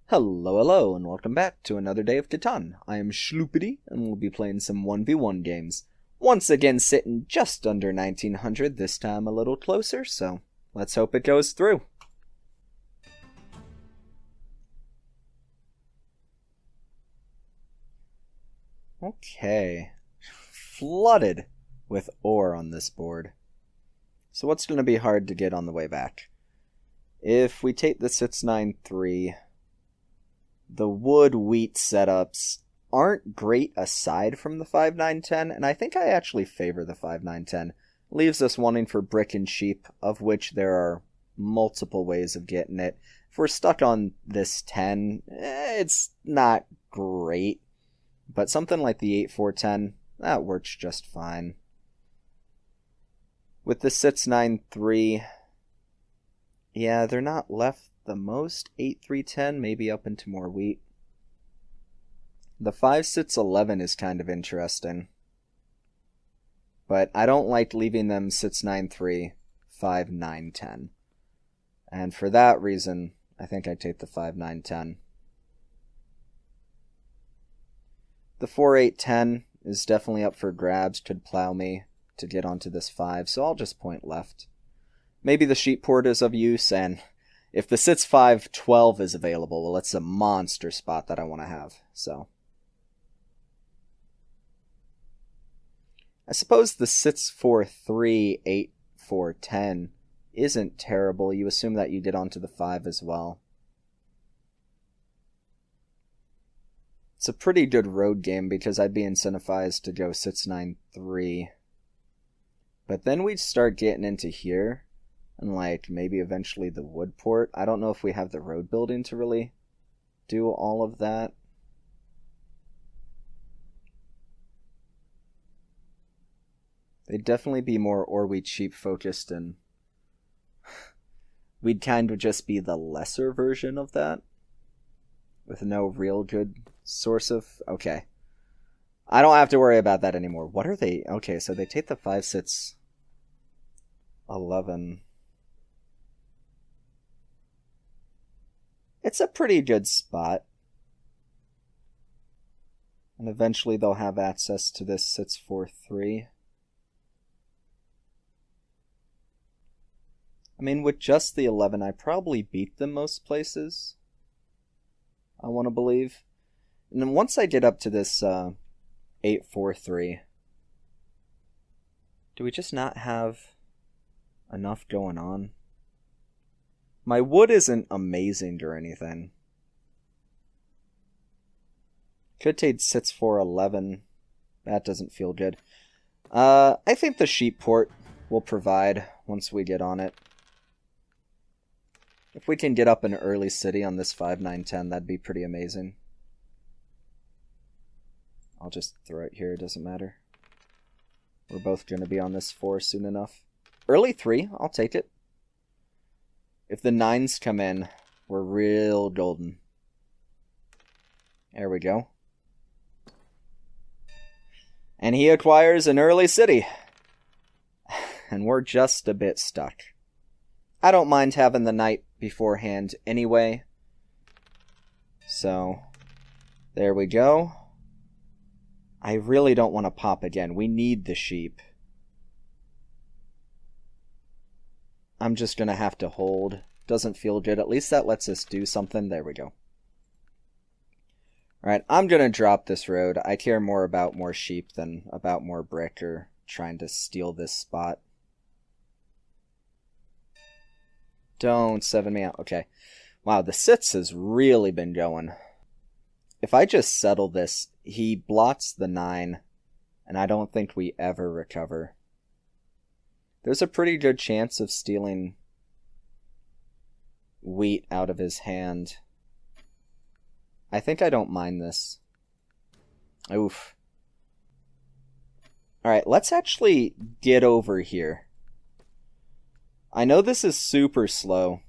Hello, and welcome back to another day of Catan. I am Shloopity, and we'll be playing some 1v1 games. Once again sitting just under 1900, this time a little closer, so let's hope it goes through. Okay. Flooded with ore on this board. So what's going to be hard to get on the way back? If we take the 693... the wood-wheat setups aren't great aside from the 5-9-10, and I think I actually favor the 5-9-10. Leaves us wanting for brick and sheep, of which there are multiple ways of getting it. If we're stuck on this 10, it's not great, but something like the 8-4-10, that works just fine. With the 6-9-3, yeah, they're not left the most. 8-3-10, maybe up into more wheat. The 5-6-11 is kind of interesting, but I don't like leaving them 6-9-3, 5-9-10, and for that reason I think I'd take the 5-9-10. The 4-8-10 is definitely up for grabs, could plow me to get onto this 5, so I'll just point left. Maybe the sheep port is of use, and if the 6-5-12 is available, well, it's a monster spot that I want to have, so. I suppose the 6-4-3, 8-4-10 isn't terrible. You assume that you get onto the 5 as well. It's a pretty good road game because I'd be incentivized to go 6-9-3. But then we'd start getting into here. And like, maybe eventually the wood port. I don't know if we have the road building to really do all of that. They'd definitely be more ore wheat sheep focused, and we'd kind of just be the lesser version of that. With no real good source of... Okay. I don't have to worry about that anymore. What are they? Okay, so they take the 5-6-11... It's a pretty good spot. And eventually they'll have access to this 6-4-3. I mean, with just the 11, I probably beat them most places. I want to believe. And then once I get up to this 8-4-3, do we just not have enough going on? My wood isn't amazing or anything. Could take 6-4-11. That doesn't feel good. I think the sheep port will provide once we get on it. If we can get up an early city on this 5-9-10, that'd be pretty amazing. I'll just throw it here, it doesn't matter. We're both going to be on this 4 soon enough. Early 3, I'll take it. If the 9s come in, we're real golden. There we go. And he acquires an early city. And we're just a bit stuck. I don't mind having the knight beforehand anyway. So, there we go. I really don't want to pop again. We need the sheep. I'm just going to have to hold. Doesn't feel good. At least that lets us do something. There we go. Alright, I'm going to drop this road. I care more about more sheep than about more brick or trying to steal this spot. Don't 7 me out. Okay. Wow, the 6 has really been going. If I just settle this, he blots the 9, and I don't think we ever recover. There's a pretty good chance of stealing wheat out of his hand. I think I don't mind this. Oof. Alright, let's actually get over here. I know this is super slow,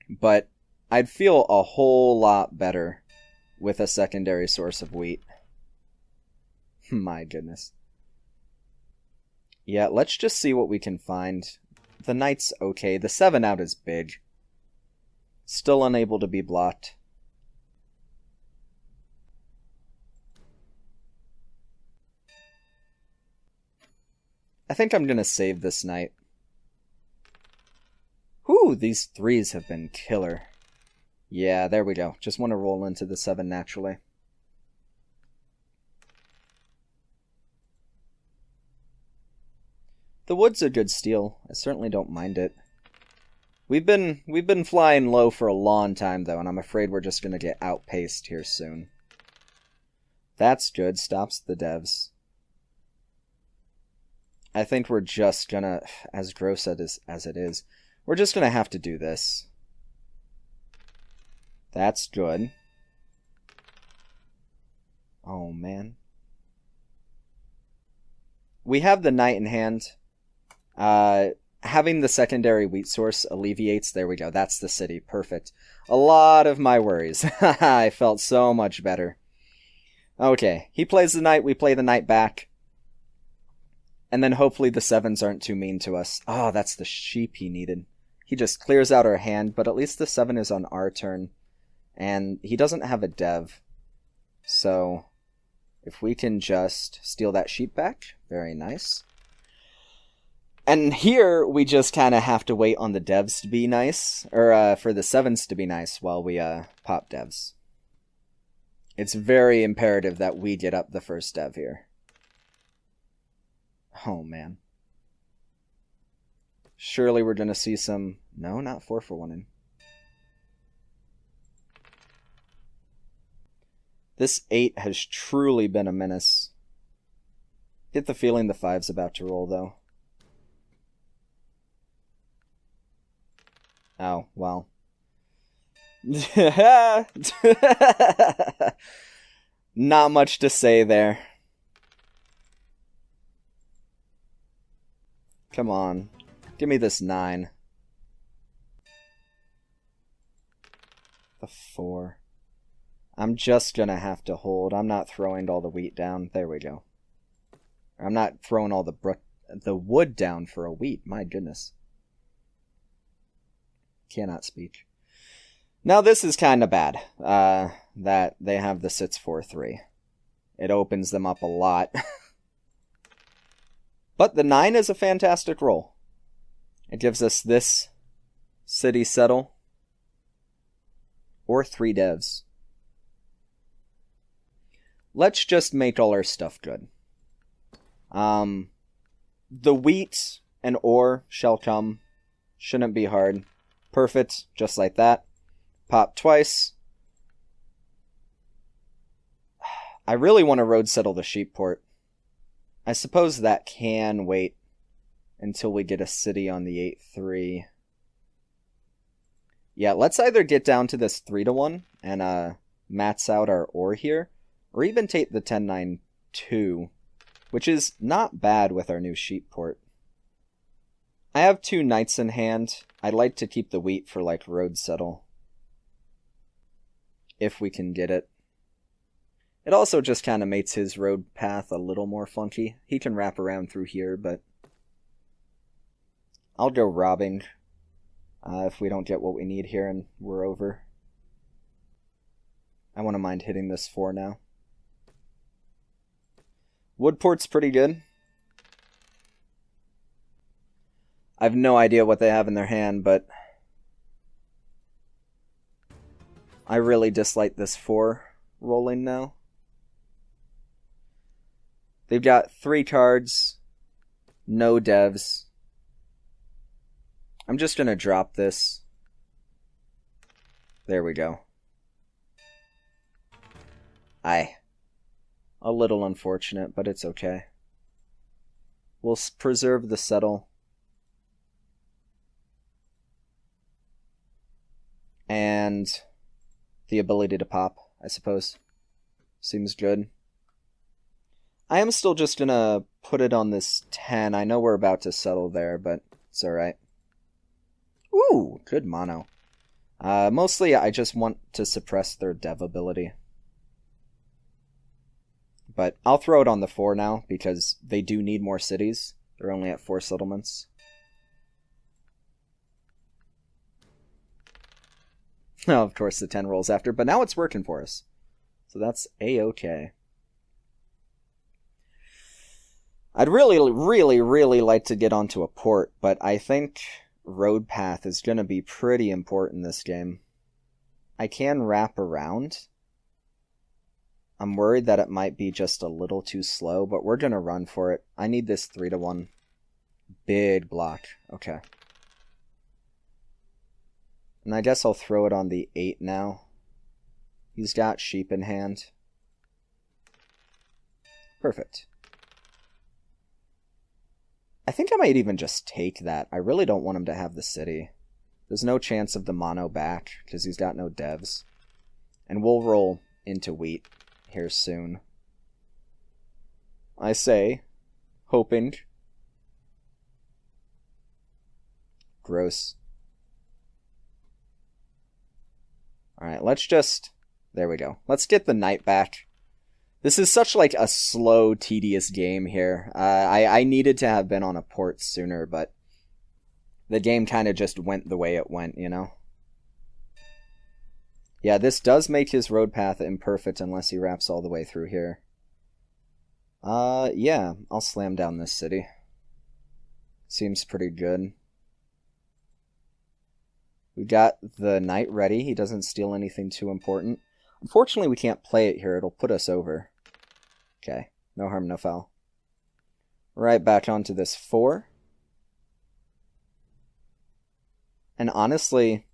but I'd feel a whole lot better with a secondary source of wheat. My goodness. Yeah, let's just see what we can find. The knight's okay. The 7 out is big. Still unable to be blocked. I think I'm going to save this knight. Whew, these 3s have been killer. Yeah, there we go. Just want to roll into the 7 naturally. The wood's a good steal. I certainly don't mind it. We've been flying low for a long time, though, and I'm afraid we're just going to get outpaced here soon. That's good. Stops the devs. I think we're just gonna, as gross as it is, we're just gonna have to do this. That's good. Oh, man. We have the knight in hand. Having the secondary wheat source alleviates... There we go. That's the city. Perfect. A lot of my worries. I felt so much better. Okay. He plays the knight. We play the knight back. And then hopefully the 7s aren't too mean to us. Oh, that's the sheep he needed. He just clears out our hand, but at least the 7 is on our turn. And he doesn't have a dev. So, if we can just steal that sheep back, very nice. And here, we just kind of have to wait on the devs to be nice, or for the 7s to be nice while we pop devs. It's very imperative that we get up the first dev here. Oh, man. Surely we're going to see some... No, not 4 for 1-in. This 8 has truly been a menace. Get the feeling the 5's about to roll, though. Oh, well. Not much to say there. Come on. Give me this 9. The 4. I'm just gonna have to hold. I'm not throwing all the wheat down. There we go. I'm not throwing all the wood down for a wheat. My goodness. Cannot speak. Now this is kind of bad. That they have the sits 4-3. It opens them up a lot. But the 9 is a fantastic roll. It gives us this city settle. Or 3 devs. Let's just make all our stuff good. The wheat and ore shall come. Shouldn't be hard. Perfect, just like that. Pop twice. I really want to road settle the sheep port. I suppose that can wait until we get a city on the 8-3. Yeah, let's either get down to this 3-1 and max out our ore here, or even take the 10-9-2, which is not bad with our new sheep port. I have 2 knights in hand. I'd like to keep the wheat for, like, road settle. If we can get it. It also just kind of makes his road path a little more funky. He can wrap around through here, but... I'll go robbing. If we don't get what we need here and we're over. I wouldn't mind hitting this 4 now. Woodport's pretty good. I have no idea what they have in their hand, but... I really dislike this 4 rolling now. They've got 3 cards. No devs. I'm just gonna drop this. There we go. Aye. A little unfortunate, but it's okay. We'll preserve the settle. And the ability to pop, I suppose. Seems good. I am still just gonna put it on this 10. I know we're about to settle there, but it's alright. Ooh, good mono. Mostly I just want to suppress their dev ability. But I'll throw it on the 4 now, because they do need more cities. They're only at 4 settlements. Oh, of course the 10 rolls after, but now it's working for us. So that's A-okay. I'd really like to get onto a port, but I think road path is going to be pretty important this game. I can wrap around. I'm worried that it might be just a little too slow, but we're going to run for it. I need this 3-1. Big block. Okay. And I guess I'll throw it on the 8 now. He's got sheep in hand. Perfect. I think I might even just take that. I really don't want him to have the city. There's no chance of the mono back, because he's got no devs. And we'll roll into wheat here soon. I say, hoping. Gross. Alright, let's just... There we go. Let's get the knight back. This is such like a slow, tedious game here. I needed to have been on a port sooner, but the game kind of just went the way it went, you know? Yeah, this does make his road path imperfect unless he wraps all the way through here. Yeah, I'll slam down this city. Seems pretty good. We got the knight ready. He doesn't steal anything too important. Unfortunately, we can't play it here. It'll put us over. Okay, no harm, no foul. Right back onto this 4. And honestly,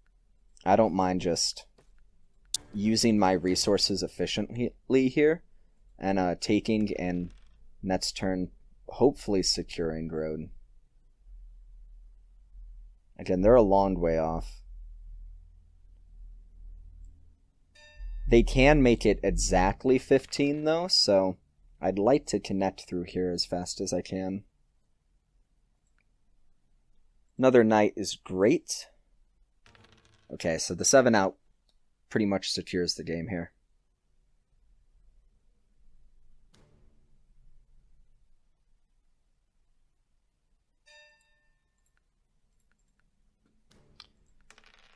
I don't mind just using my resources efficiently here. And taking and next turn, hopefully securing road. Again, they're a long way off. They can make it exactly 15 though, so I'd like to connect through here as fast as I can. Another knight is great. Okay, so the 7 out pretty much secures the game here.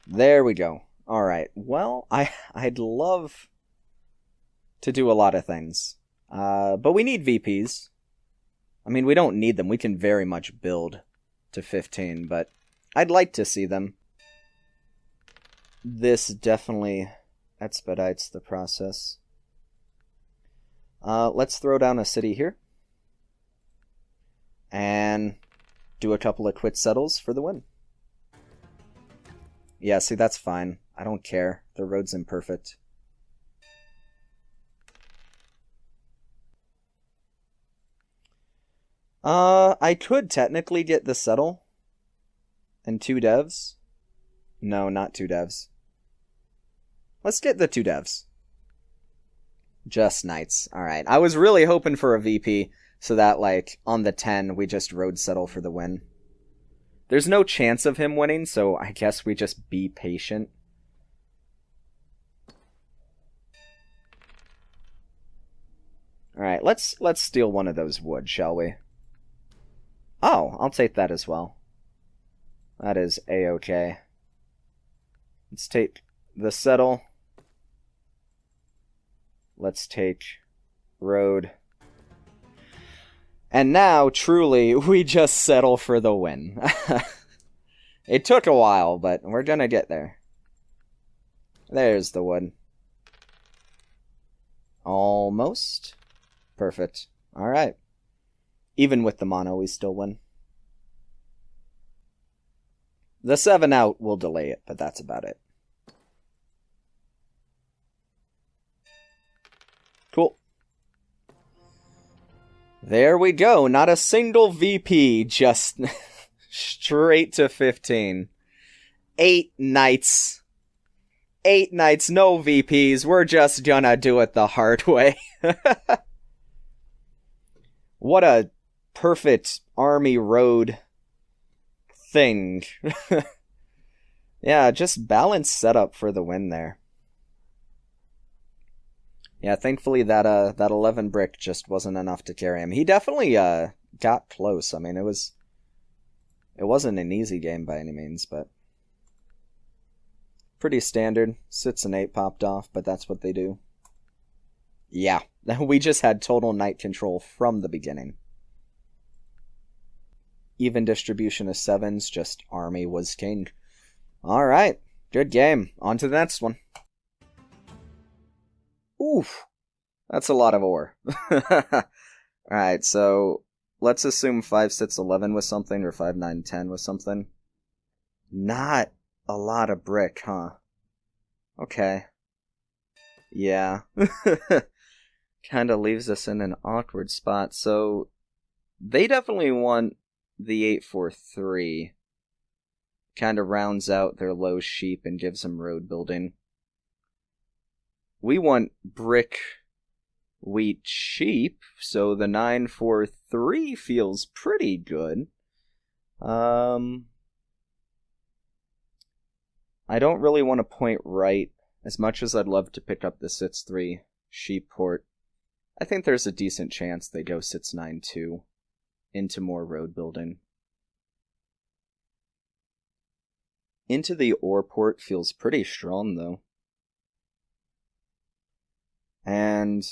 There we go. Alright, well, I'd love to do a lot of things. But we need VPs. I mean, we don't need them. We can very much build to 15, but I'd like to see them. This definitely expedites the process. Let's throw down a city here. And do a couple of quit settles for the win. Yeah, see, that's fine. I don't care. The road's imperfect. I could technically get the settle. And 2 devs. No, not 2 devs. Let's get the 2 devs. Just knights. Alright. I was really hoping for a VP, so that, like, on the 10, we just road settle for the win. There's no chance of him winning, so I guess we just be patient. Alright, let's steal one of those wood, shall we? Oh, I'll take that as well. That is A-okay. Let's take the settle. Let's take road. And now, truly, we just settle for the win. It took a while, but we're gonna get there. There's the wood. Almost. Perfect. Alright. Even with the mono, we still win. The 7 out will delay it, but that's about it. Cool. There we go. Not a single VP, just straight to 15. 8 knights. 8 knights, no VPs. We're just gonna do it the hard way. What a perfect army road thing. Yeah, just balanced setup for the win there. Yeah, thankfully that 11 brick just wasn't enough to carry him. He definitely got close. I mean, it wasn't an easy game by any means, but pretty standard. 6 and 8 popped off, but that's what they do. Yeah, we just had total knight control from the beginning. even distribution of 7s, just army was king. Alright, good game. On to the next one. Oof, that's a lot of ore. Alright, so let's assume 5, 6, 11 was something, or 5, 9, 10 was something. Not a lot of brick, huh? Okay. Yeah. Kinda leaves us in an awkward spot. So, they definitely want the 843. Kinda rounds out their low sheep and gives them road building. We want brick, wheat, sheep, so the 943 feels pretty good. I don't really want to point right, as much as I'd love to pick up the 6-3 sheep port. I think there's a decent chance they go 6-9-2 into more road building. Into the ore port feels pretty strong, though. And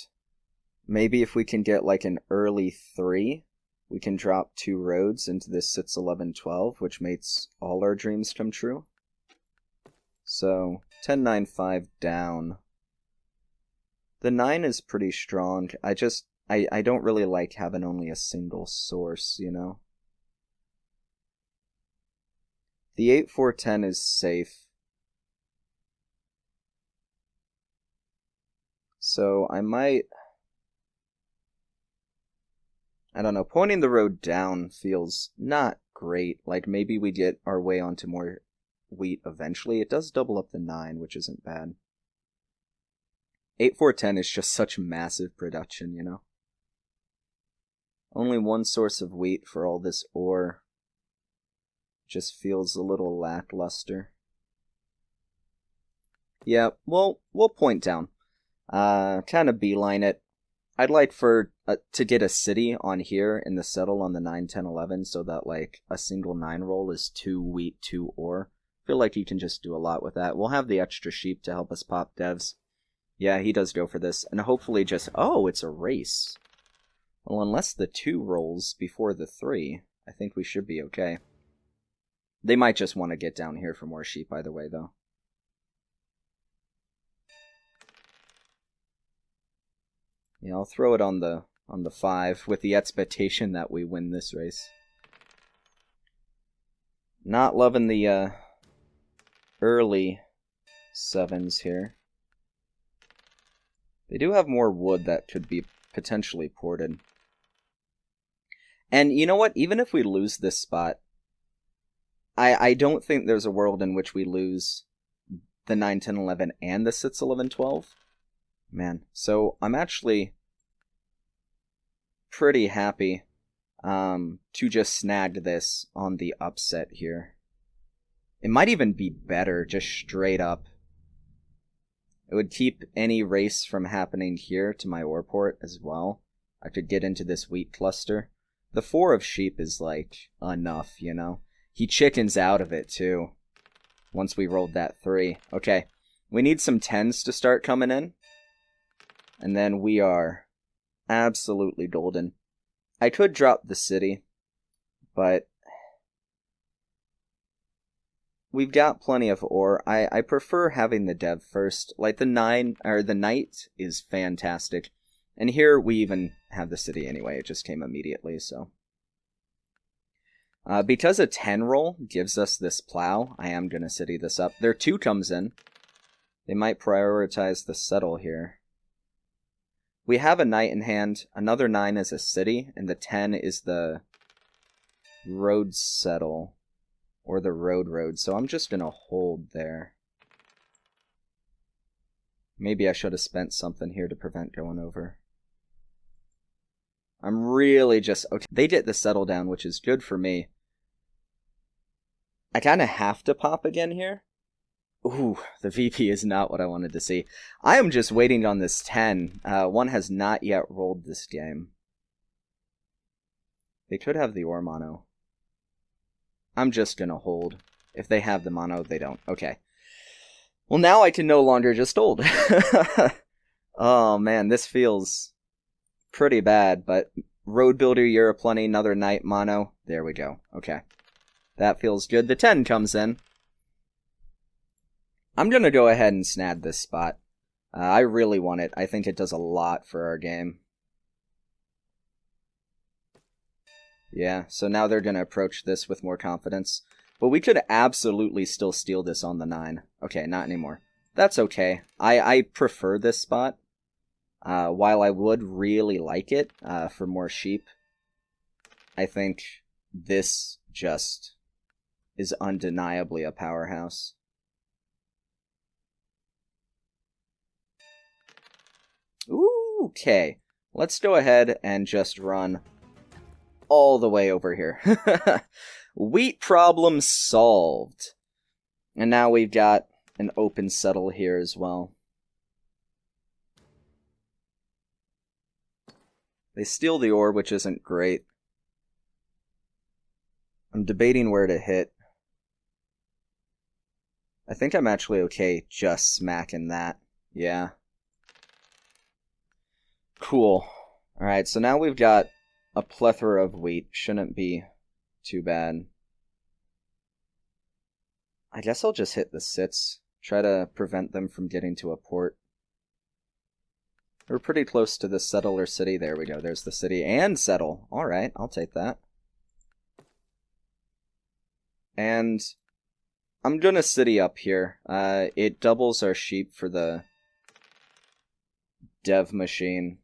maybe if we can get like an early 3, we can drop 2 roads into this 6-11-12, which makes all our dreams come true. So, 10-9-5 down. The 9 is pretty strong. I don't really like having only a single source, you know? The 8-4-10 is safe. So, I don't know, pointing the road down feels not great. Like, maybe we get our way onto more wheat eventually. It does double up the 9, which isn't bad. 8-4-10 is just such massive production, you know? Only one source of wheat for all this ore. Just feels a little lackluster. Yeah, well, we'll point down. Kind of beeline it. I'd like to get a city on here and the settle on the 9, 10, 11, so that like a single 9 roll is 2 wheat, 2 ore. Feel like you can just do a lot with that. We'll have the extra sheep to help us pop devs. Yeah, he does go for this. And hopefully just... Oh, it's a race. Well, unless the 2 rolls before the 3, I think we should be okay. They might just want to get down here for more sheep either way, though. Yeah, I'll throw it on the 5 with the expectation that we win this race. Not loving the early 7s here. They do have more wood that could be potentially ported. And you know what? Even if we lose this spot, I don't think there's a world in which we lose the 9, 10, 11 and the 6, 11, 12. Man, so I'm actually pretty happy to just snag this on the upset here. It might even be better, just straight up. It would keep any race from happening here to my ore port as well. I could get into this wheat cluster. The 4 of sheep is like enough, you know? He chickens out of it too. Once we rolled that 3. Okay, we need some 10s to start coming in. And then we are absolutely golden. I could drop the city, but we've got plenty of ore. I prefer having the dev first. Like the knight is fantastic. And here we even have the city anyway. It just came immediately, so. Because a 10 roll gives us this plow, I am going to city this up. Their 2 comes in. They might prioritize the settle here. We have a knight in hand. Another 9 is a city, and the 10 is the road settle. Or the road, so I'm just gonna hold there. Maybe I should have spent something here to prevent going over. I'm really just... Okay, they get the settle down, which is good for me. I kind of have to pop again here. Ooh, the VP is not what I wanted to see. I am just waiting on this 10. One has not yet rolled this game. They could have the ore mono. I'm just gonna hold. If they have the mono, they don't. Okay. Well, now I can no longer just hold. Oh, man, this feels pretty bad, but Road Builder, Year of Plenty, another Knight mono. There we go. Okay. That feels good. The 10 comes in. I'm going to go ahead and snag this spot. I really want it. I think it does a lot for our game. Yeah, so now they're going to approach this with more confidence. But we could absolutely still steal this on the 9. Okay, not anymore. That's okay. I prefer this spot. While I would really like it for more sheep, I think this just is undeniably a powerhouse. Ooh, okay. Let's go ahead and just run all the way over here. Wheat problem solved. And now we've got an open settle here as well. They steal the ore, which isn't great. I'm debating where to hit. I think I'm actually okay just smacking that. Yeah. Cool. Alright, so now we've got a plethora of wheat. Shouldn't be too bad. I guess I'll just hit the sits. Try to prevent them from getting to a port. We're pretty close to the settler city. There we go. There's the city and settle. Alright, I'll take that. And I'm gonna city up here. It doubles our sheep for the dev machine.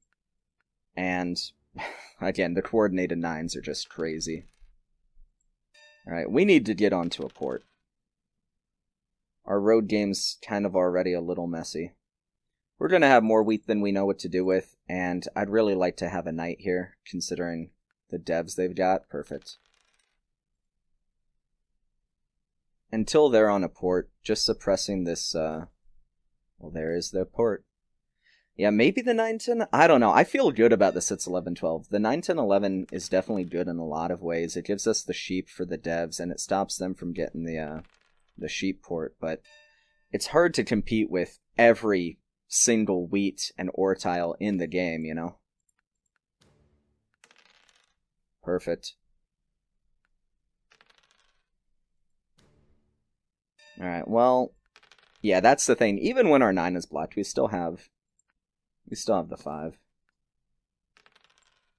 And again, the coordinated 9s are just crazy. Alright, we need to get onto a port. Our road game's kind of already a little messy. We're going to have more wheat than we know what to do with, and I'd really like to have a knight here, considering the devs they've got. Perfect. Until they're on a port, just suppressing this, well, there is the port. Yeah, maybe the 9-10, I don't know. I feel good about the sits 11-12. The 9-10-11 is definitely good in a lot of ways. It gives us the sheep for the devs, and it stops them from getting the sheep port, but it's hard to compete with every single wheat and ore tile in the game, you know? Perfect. Alright, well, yeah, that's the thing. Even when our 9 is blocked, we still have the 5.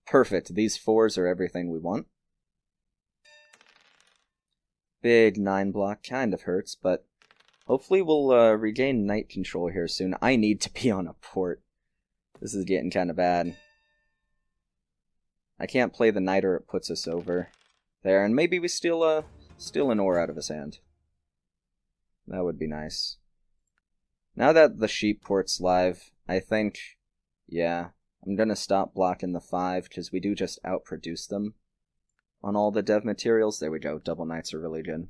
Perfect. These 4s are everything we want. Big 9 block kind of hurts, but hopefully we'll regain knight control here soon. I need to be on a port. This is getting kind of bad. I can't play the knight or it puts us over. There, and maybe we steal an ore out of his hand. That would be nice. Now that the sheep port's live, I think, yeah, I'm gonna stop blocking the 5, because we do just outproduce them on all the dev materials. There we go, double knights are really good.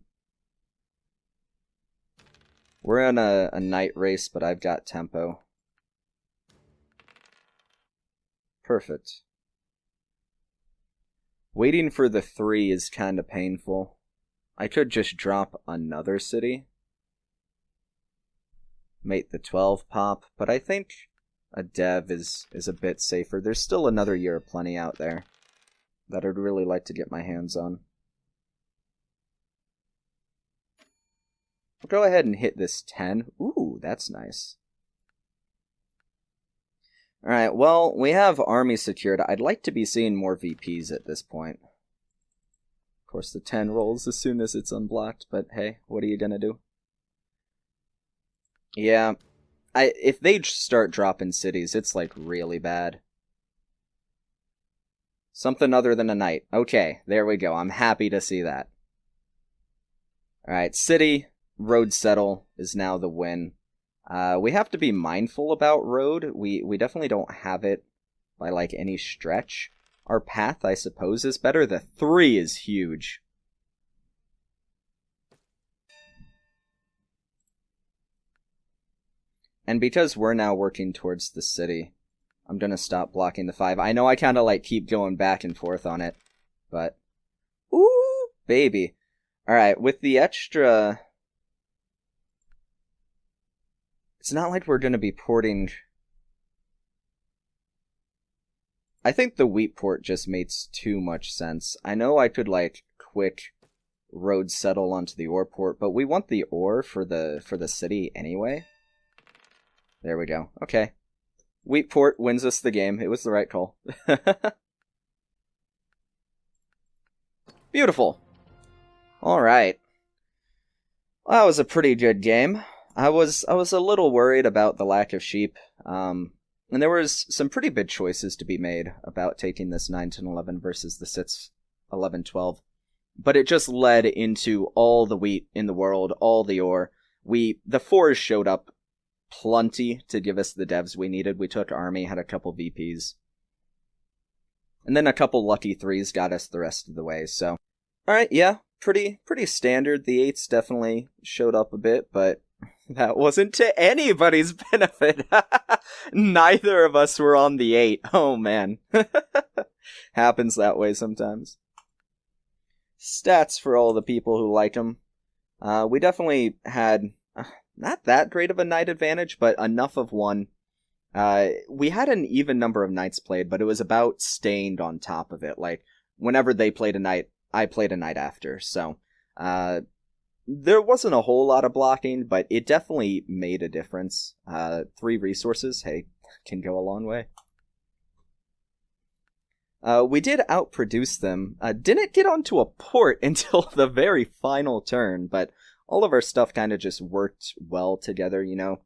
We're in a knight race, but I've got tempo. Perfect. Waiting for the 3 is kind of painful. I could just drop another city. Mate the 12 pop, but I think a dev is a bit safer. There's still another Year of Plenty out there that I'd really like to get my hands on. I'll go ahead and hit this 10. Ooh, that's nice. Alright, well, we have army secured. I'd like to be seeing more VPs at this point. Of course, the 10 rolls as soon as it's unblocked, but hey, what are you gonna do? Yeah, if they start dropping cities, it's like really bad. Something other than a knight. Okay, there we go. I'm happy to see that. Alright, city, road settle is now the win. We have to be mindful about road. We definitely don't have it by like any stretch. Our path, I suppose, is better. The 3 is huge. And because we're now working towards the city, I'm gonna stop blocking the 5. I know I kind of like keep going back and forth on it, but ooh, baby. Alright, with the extra, it's not like we're gonna be porting. I think the wheat port just makes too much sense. I know I could, like, quick road settle onto the ore port, but we want the ore for the city anyway. There we go. Okay. Wheat port wins us the game. It was the right call. Beautiful. Alright. Well, that was a pretty good game. I was a little worried about the lack of sheep. And there was some pretty big choices to be made about taking this 9, 10, 11 versus the 6, 11, 12. But it just led into all the wheat in the world, all the ore. The 4s showed up plenty to give us the devs we needed. We took army, had a couple VPs. And then a couple lucky 3s got us the rest of the way, so. Alright, yeah, pretty standard. The 8s definitely showed up a bit, but that wasn't to anybody's benefit. Neither of us were on the 8. Oh, man. Happens that way sometimes. Stats for all the people who like them. We definitely had not that great of a knight advantage, but enough of one. We had an even number of knights played, but it was about stained on top of it. Like, whenever they played a knight, I played a knight after. So, there wasn't a whole lot of blocking, but it definitely made a difference. 3 resources, hey, can go a long way. We did outproduce them. Didn't get onto a port until the very final turn, but all of our stuff kind of just worked well together, you know.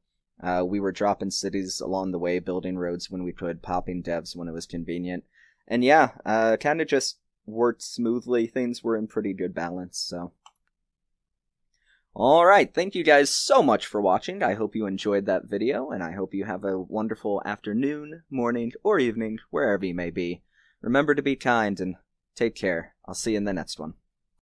We were dropping cities along the way, building roads when we could, popping devs when it was convenient. And yeah, kind of just worked smoothly. Things were in pretty good balance, so. Alright, thank you guys so much for watching. I hope you enjoyed that video, and I hope you have a wonderful afternoon, morning, or evening, wherever you may be. Remember to be kind, and take care. I'll see you in the next one.